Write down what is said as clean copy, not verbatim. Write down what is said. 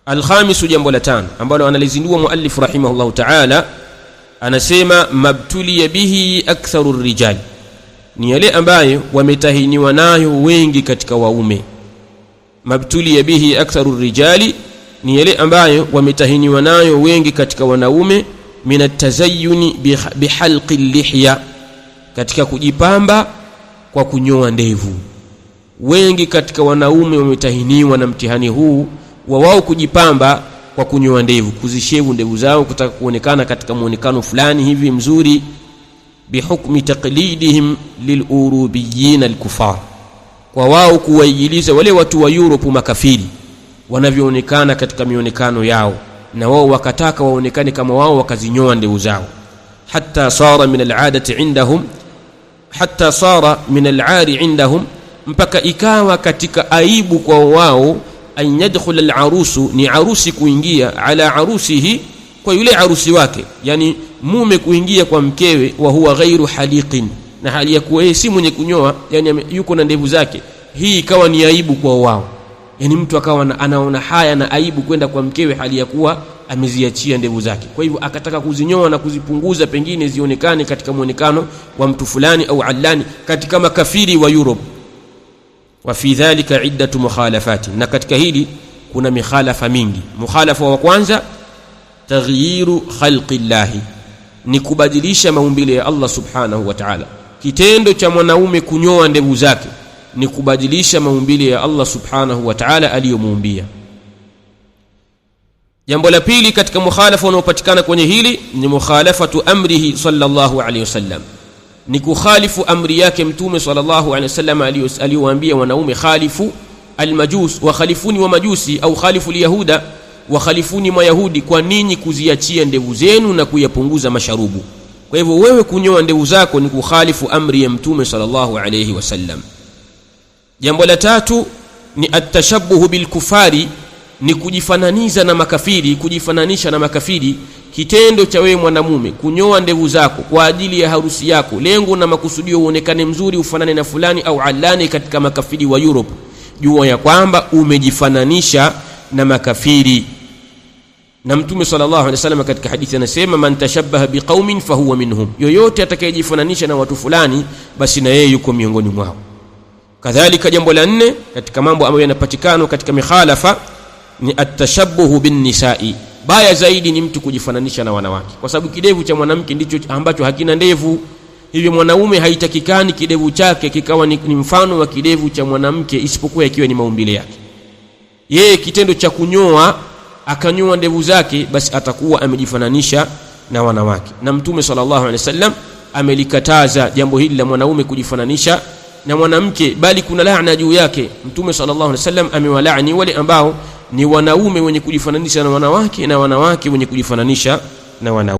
Alkhamisu, jambo la tano ambalo analizindua muallif rahimahullah ta'ala, anasema mabtuliya bihi aktharu rijal, ni yale ambayo wametahiniwa nayo wengi katika waume. Mabtuliya bihi aktharu rijali, ni yale ambayo wametahiniwa nayo wengi katika wanaume. Min at-tazayyuni bihalqi lihya, katika kujipamba kwa kunyoa ndevu. Wengi katika wanaume wametahiniwa na mtihani huu wa wao kujipamba kwa kunyoa ndevu, kuzishevu ndevu zao kutaka kuonekana katika muonekano fulani hivi mzuri. Bihukmi taqlidihim lilurubiyyin alkufar, kwa wao kuwaigiliza wale watu wa Europe makafiri wanavyoonekana katika mionekano yao, na wao wakataka waonekane kama wao, wakazinyoa ndevu zao. Hatta sara min al'adati indahum, hatta sara min al'ari indahum, mpaka ikawa katika aibu kwa wao. An yadkhul al-arusu, ni arusi kuingia, ala arusihi, kwa yule arusi wake, yani mume kuingia kwa mkewe. Wa huwa ghairu haliqin, na hali ya kuwa si mwenye kunyoa, yani yuko na ndevu zake. Hii ikawa ni aibu kwa wao, yani mtu akawa anaona haya na aibu kwenda kwa mkewe hali ya kuwa ameziachia ndevu zake. Kwa hivyo akataka kuzinyoa na kuzipunguza, pengine zionekane katika muonekano wa mtu fulani au allani katika makafiri wa Europe. Wa fi dhalika iddatu mukhalafati, na katika hili kuna mikhalafa mingi. Mukhalafa wa kwanza, taghyiru khalqillahi, ni kubadilisha maumbile ya Allah subhanahu wa ta'ala. Kitendo cha mwanaume kunyoa ndevu zake ni kubadilisha maumbile ya Allah subhanahu wa ta'ala aliyomuumbia. Jambo la pili katika mukhalafa unaopatikana kwenye hili ni mukhalafatu amrihi sallallahu alayhi wasallam, ni kukhalifu amri yake mtume sallallahu alayhi wasallam aliyowaambia wanaume, khalifu almajus wa khalifuni wa majusi, au khalifu alyahuda wa khalifuni mayahudi, kwa ninyi kuziachia ndevu zenu na kuyapunguza masharubu. Kwa hivyo wewe kunyoa ndevu zako ni kukhalifu amri ya mtume sallallahu alayhi wasallam. Jambo la tatu ni atashabbuhu bilkufari, ni kujifananiza na makafiri, kujifananisha na makafiri. Kitendo cha wewe mwanamume kunyoa ndevu zako kwa ajili ya harusi yako, lengo na makusudio uonekane mzuri, ufanane na fulani au alani katika makafiri wa Europe, jua ya kwamba umejifananisha na makafiri. Na mtume sallallahu alaihi wasallam katika hadithi anasema, man tashabbaha biqaumin fahuwa minhum, yoyote atakayejifananisha na watu fulani basi na yeye yuko miongoni mwao. Kadhalika jambo la nne katika mambo ambayo yanapatikana katika mikhalafa ni atashabbuhu bin nisa'i. Baya zaidi ni mtu kujifananisha na wanawake, kwa sababu kidevu cha mwanamke ndicho ambacho hakina ndevu. Hivyo mwanaume haitakikani kidevu chake kikawa ni mfano wa kidevu cha mwanamke, isipokuwa ikiwa ni maumbile yake. Yeye kitendo cha kunyoa, akanyoa ndevu zake, basi atakuwa amejifananisha na wanawake. Na mtume sallallahu alaihi wasallam amelikataza jambo hili la mwanaume kujifananisha na mwanamke, bali kuna laana juu yake. Mtume sallallahu alaihi wasallam amewalaani wale ambao ni wanaume wenye kujifananisha na wanawake, na wanawake wenye kujifananisha na wanaume.